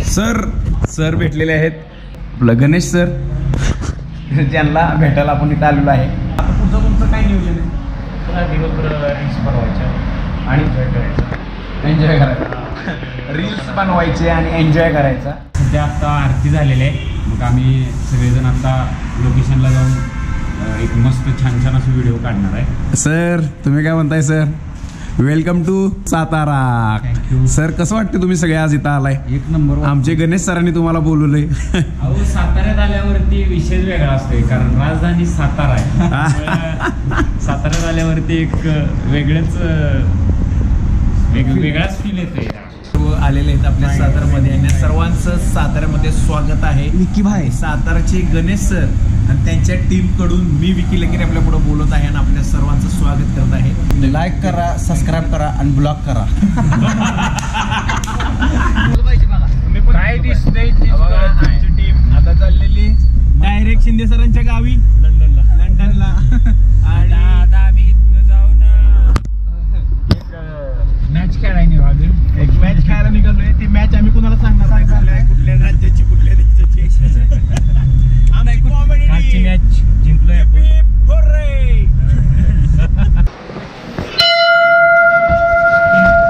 Sir भेटलेले आहेत. आपलं गणेश सर ज्यांना भेटायला आपण इथं आलेलो आहे. आता पुढचं तुमचं काय नियोजन आहे? दिवसभर रील्स बनवायच्या आणि एन्जॉय करायचा. रील्स बनवायचे आणि एन्जॉय करायचा. सध्या आता आरती झालेली आहे. मग आम्ही सगळेजण आता लोकेशनला जाऊन एक मस्त छान असं व्हिडिओ काढणार आहे. सर तुम्ही काय म्हणताय? Sir welcome to Satara. Thank you sir. कसं वाटतं तुम्ही सगळे आज इथं आलाय? एक नंबर. आमचे गणेश सरांनी तुम्हाला बोलवलंय. अहो साताऱ्यात आल्यावरती विषय वेगळा असतोय, कारण राजधानी सातारा आहे. साताऱ्यात आल्यावरती एक वेगळाच फील येतोय. आलेले आहेत आपल्या सातारामध्ये आणि सर्वांचं साताऱ्यामध्ये स्वागत आहे. विकी भाई साताराचे गणेश सर आणि त्यांच्या टीम कडून मी विकी लकीर आपल्या पुढे बोलत आहे आणि आपल्या सर्वांचं स्वागत करत आहे. लाईक करा, सबस्क्राईब करा आणि ब्लॉक करा. काय दिसतंय टीम आता चाललेली डायरेक्ट शिंदे सरांच्या गावी लंडनला. आणि आता आम्ही इथनं जाऊन मॅच खेळायला निघालो. एक मॅच खेळायला निघालोय. ती मॅच आम्ही कुणाला सांगणार नाही, कुठल्या राज्याची कुठल्या देशाची. कालची मॅच जिंकलोय आपण.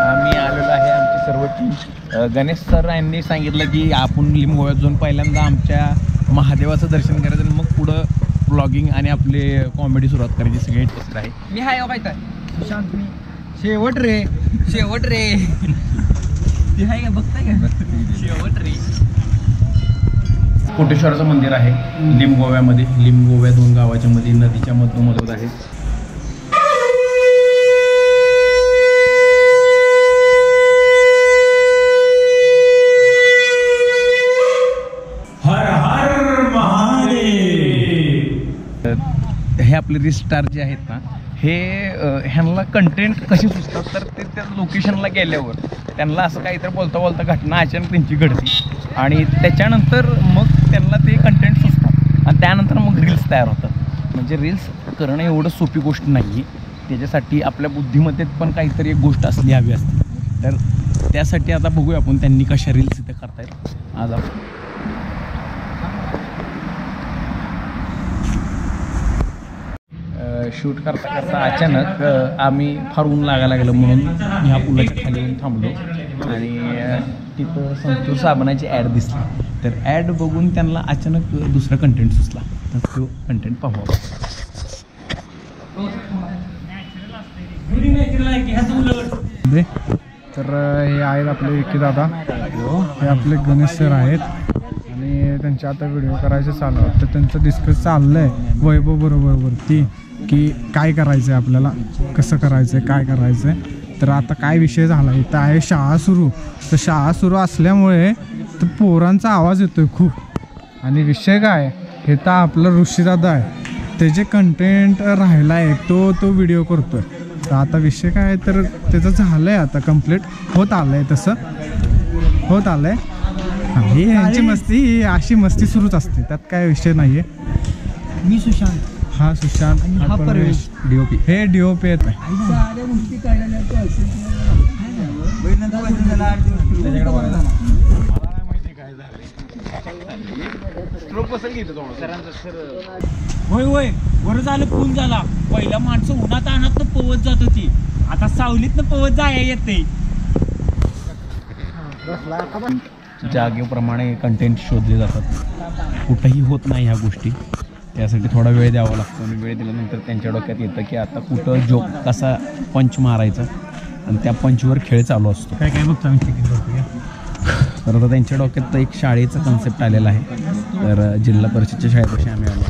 आम्ही आलेलो आहे आमची सर्व टीम. गणेश सर यांनी सांगितलं की आपण लिंबगोव्यात जाऊन पहिल्यांदा आमच्या महादेवाचं दर्शन करायचं आणि मग पुढं ब्लॉगिंग आणि आपले कॉमेडी सुरुवात करायची. सगळे इंटरेस्ट आहे. मी हाय बायता सुशांत. मी शेवट रे ती हाय का बघताय का? शेवट रे. कोटेश्वराचं मंदिर आहे लिंबगोव्यामध्ये. लिंबगोव्या दोन गावाच्या मध्ये नदीच्या मधोमध आहे. हर हर महादेव. हे आपले रिस्टार जे आहेत ना, हे ह्यांना कंटेंट कशी सुचतात तर ते त्या लोकेशनला गेल्यावर त्यांना असं काहीतरी बोलता घटना अचानक त्यांची घडते आणि त्याच्यानंतर मग त्यांना ते कंटेंट सुचतात आणि त्यानंतर मग रील्स तयार होतात. म्हणजे रील्स करणं एवढं सोपी गोष्ट नाही. त्याच्यासाठी आपल्या बुद्धीमध्ये पण काहीतरी एक गोष्ट असली हवी असते. तर त्यासाठी आता बघूया आपण त्यांनी कशा रील्स इथे करतायत. आज आपण शूट करता अचानक आम्ही फार ऊन लागायला लागलं म्हणून ह्या पुलाच्या खाली येऊन थांबलो आणि तिथं संतूर साबणाची ॲड दिसली. तर ॲड बघून त्यांना अचानक दुसरा कंटेंट सुचला. तर तो कंटेंट पाहू. तर हे आहेत आपले विकी दादा. हे आपले गणेश सर आहेत आणि त्यांचे आता व्हिडिओ करायचे चालू आहेत. तर त्यांचं डिस्कस चाललं आहे वैभव बरोबरवरती की काय करायचं आहे आपल्याला, कसं करायचं आहे, काय करायचं आहे. तर आता काय विषय झाला इथं आहे शाळा सुरू. तर शाळा सुरू असल्यामुळे तर पोरांचा आवाज येतोय खूप. आणि विषय काय हे तर आपलं ऋषीदादा आहे, त्याचे कंटेंट राहिला आहे तो व्हिडिओ करतोय. तर आता विषय काय तर त्याचं झालं आहे आता कंप्लीट होत आलं आहे, तसं होत आलं आहे. ही ह्यांची मस्ती अशी मस्ती सुरूच असते, त्यात काय विषय नाही आहे. मी सुशांत. हा सुशांत. हा परवेश. DOP. हे DOP येत आहे. होय बरं झालं फोन झाला. पहिला माणसं उन्हात आणत पवत जात होती, आता सावलीतनं पवत जाया येते. जागेप्रमाणे कंटेंट शोधले जातात. कुठंही होत नाही ह्या गोष्टी. त्यासाठी थोडा वेळ द्यावा लागतो आणि वेळ दिल्यानंतर त्यांच्या डोक्यात येतं की आता कुठं जोक कसा पंच मारायचा आणि त्या पंचवर खेळ चालू असतो. काय बघतो आम्ही चेकिंग करतो. तर आता त्यांच्या डोक्यात एक शाळेचा कन्सेप्ट आलेला आहे. तर जिल्हा परिषदच्या शाळेपाशी आम्ही आलो.